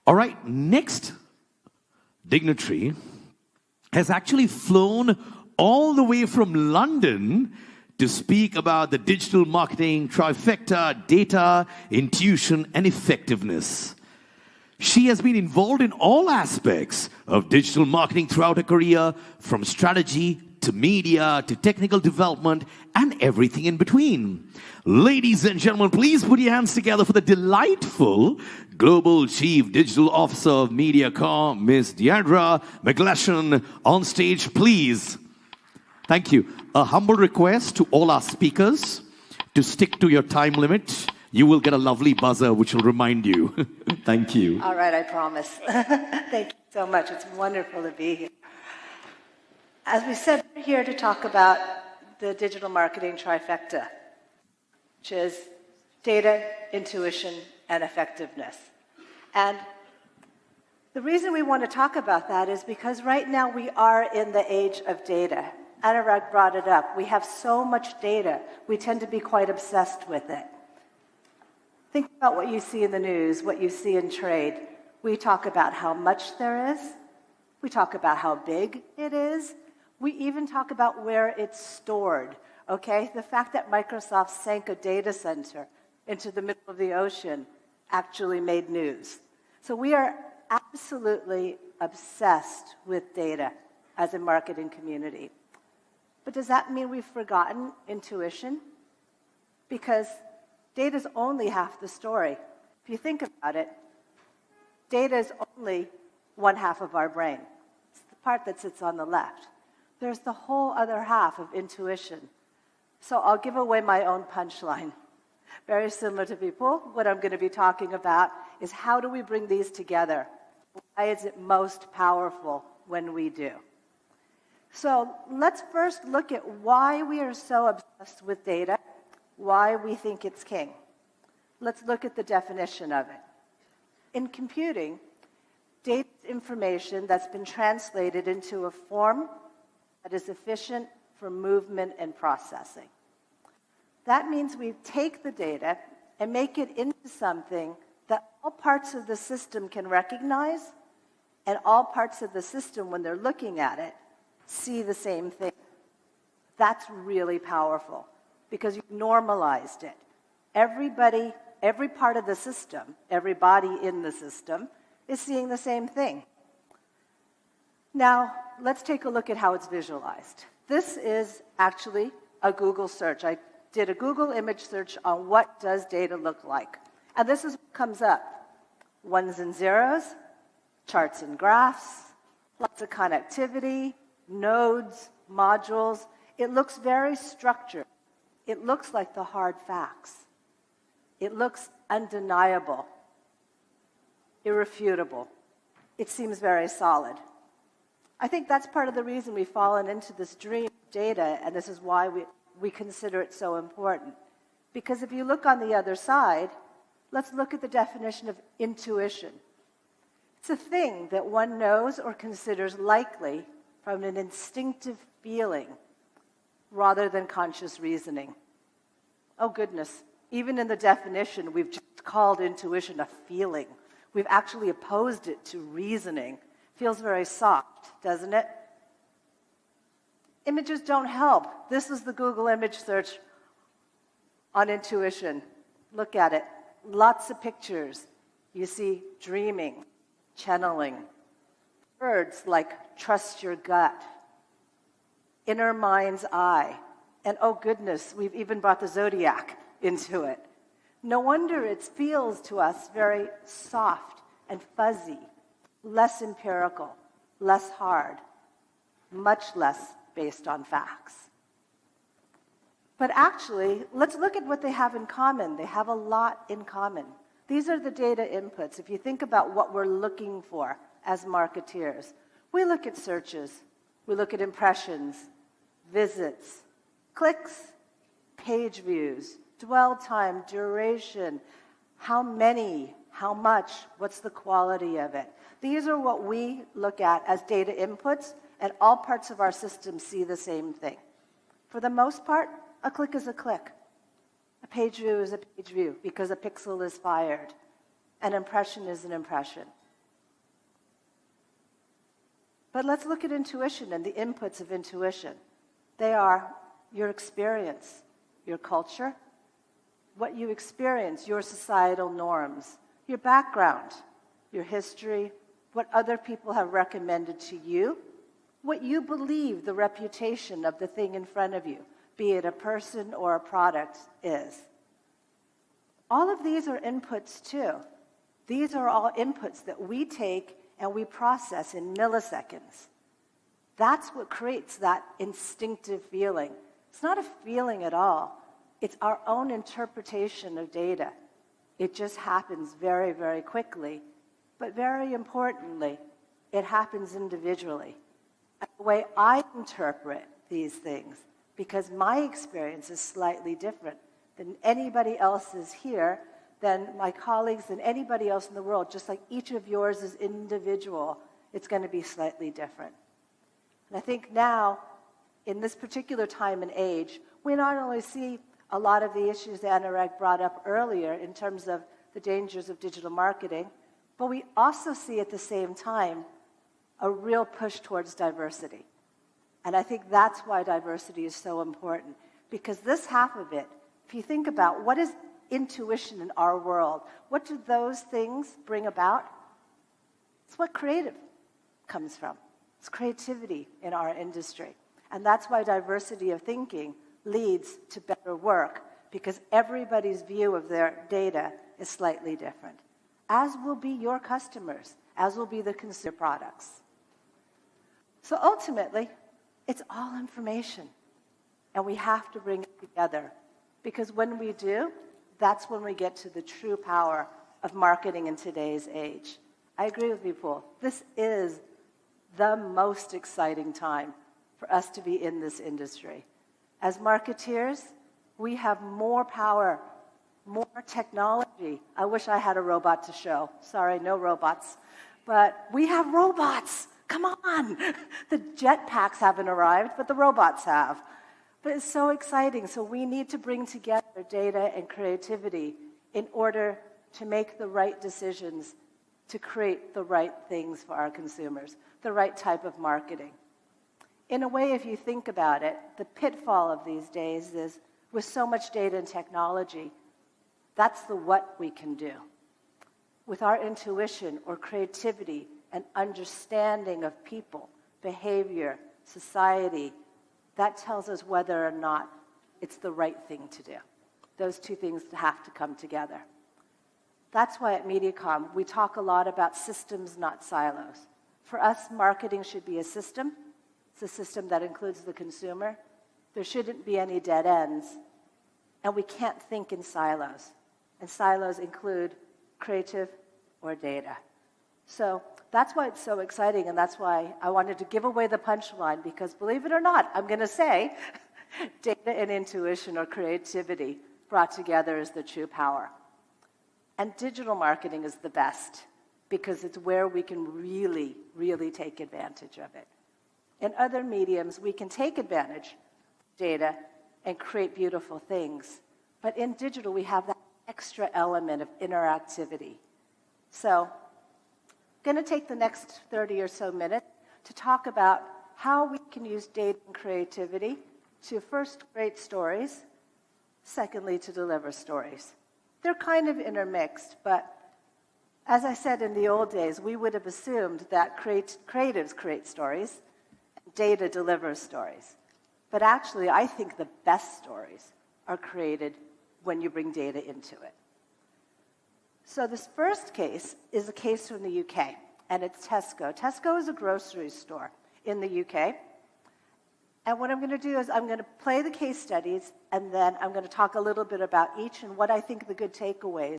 All right, next dignitary has actually flown all the way from London to speak about the digital marketing trifecta: data, intuition, and effectiveness. She has been involved in all aspects of digital marketing throughout her career, from strategy to media to technical development and everything in between. Ladies and gentlemen, please put your hands together for the delightful Global Chief Digital Officer of MediaCom, Ms. Deandra McGlashan, on stage, please. Thank you. A humble request to all our speakers to stick to your time limit. You will get a lovely buzzer which will remind you. Thank you. All right, I promise. Thank you so much. It's wonderful to be here. As we said, we're here to talk about the digital marketing trifecta, which is data, intuition, and effectiveness. And the reason we want to talk about that is because right now we are in the age of data. Anurag brought it up. We have so much data. We tend to be quite obsessed with it. Think about what you see in the news, what you see in trade. We talk about how much there is. We talk about how big it is. We even talk about where it's stored, okay? The fact that Microsoft sank a data center into the middle of the ocean actually made news. So we are absolutely obsessed with data as a marketing community. But does that mean we've forgotten intuition? Because data is only half the story. If you think about it, data is only one half of our brain. It's the part that sits on the left. There's the whole other half of intuition. So I'll give away my own punchline. Very similar to people, what I'm going to be talking about is how do we bring these together? Why is it most powerful when we do? So let's first look at why we are so obsessed with data, why we think it's king. Let's look at the definition of it. In computing, data is information that's been translated into a form that is efficient for movement and processing. That means we take the data and make it into something that all parts of the system can recognize, and all parts of the system, when they're looking at it, see the same thing. That's really powerful because you've normalized it. Everybody, every part of the system, everybody in the system is seeing the same thing. Now, let's take a look at how it's visualized. This is actually a Google search. I did a Google image search on what does data look like. And this is what comes up. Ones and zeros, charts and graphs, lots of connectivity, nodes, modules. It looks very structured. It looks like the hard facts. It looks undeniable, irrefutable. It seems very solid. I think that's part of the reason we've fallen into this dream of data, and this is why we consider it so important. Because if you look on the other side, let's look at the definition of intuition. It's a thing that one knows or considers likely from an instinctive feeling rather than conscious reasoning. Oh goodness, even in the definition, we've just called intuition a feeling. We've actually opposed it to reasoning. Feels very soft, doesn't it? Images don't help. This is the Google image search on intuition. Look at it. Lots of pictures. You see dreaming, channeling. Words like trust your gut, inner mind's eye, and oh goodness, we've even brought the zodiac into it. No wonder it feels to us very soft and fuzzy, less empirical, less hard, much less based on facts. But actually, let's look at what they have in common. They have a lot in common. These are the data inputs. If you think about what we're looking for as marketeers, we look at searches, we look at impressions, visits, clicks, page views, dwell time, duration, how many, how much, what's the quality of it. These are what we look at as data inputs, and all parts of our system see the same thing. For the most part, a click is a click. A page view is a page view because a pixel is fired. An impression is an impression. But let's look at intuition and the inputs of intuition. They are your experience, your culture, what you experience, your societal norms, your background, your history, what other people have recommended to you, what you believe the reputation of the thing in front of you, be it a person or a product, is. All of these are inputs too. These are all inputs that we take and we process in milliseconds. That's what creates that instinctive feeling. It's not a feeling at all. It's our own interpretation of data. It just happens very, very quickly. But very importantly, it happens individually. And the way I interpret these things, because my experience is slightly different than anybody else's here, than my colleagues, than anybody else in the world, just like each of yours is individual, it's going to be slightly different. And I think now, in this particular time and age, we not only see a lot of the issues that Anurag brought up earlier in terms of the dangers of digital marketing, but we also see at the same time a real push towards diversity. And I think that's why diversity is so important, because this half of it, if you think about what is intuition in our world, what do those things bring about? It's what creative comes from. It's creativity in our industry. And that's why diversity of thinking leads to better work, because everybody's view of their data is slightly different, as will be your customers, as will be the consumer products. So ultimately, it's all information, and we have to bring it together, because when we do, that's when we get to the true power of marketing in today's age. I agree with Vipul. This is the most exciting time for us to be in this industry. As marketeers, we have more power, more technology. I wish I had a robot to show. Sorry, no robots. But we have robots. Come on. The jetpacks haven't arrived, but the robots have. But it's so exciting. So we need to bring together data and creativity in order to make the right decisions, to create the right things for our consumers, the right type of marketing. In a way, if you think about it, the pitfall of these days is with so much data and technology, that's the what we can do. With our intuition or creativity and understanding of people, behavior, society, that tells us whether or not it's the right thing to do. Those two things have to come together. That's why at MediaCom, we talk a lot about systems, not silos. For us, marketing should be a system. It's a system that includes the consumer. There shouldn't be any dead ends. And we can't think in silos. And silos include creative or data. So that's why it's so exciting, and that's why I wanted to give away the punchline, because believe it or not, I'm going to say data and intuition or creativity brought together is the true power. And digital marketing is the best, because it's where we can really, really take advantage of it. In other mediums, we can take advantage of data and create beautiful things. But in digital, we have that extra element of interactivity. So I'm going to take the next 30 or so minutes to talk about how we can use data and creativity to first create stories, secondly, to deliver stories. They're kind of intermixed, but as I said in the old days, we would have assumed that creatives create stories, and data delivers stories. But actually, I think the best stories are created when you bring data into it. So this first case is a case from the UK, and it's Tesco. Tesco is a grocery store in the UK. And what I'm going to do is I'm going to play the case studies, and then I'm going to talk a little bit about each and what I think the good takeaways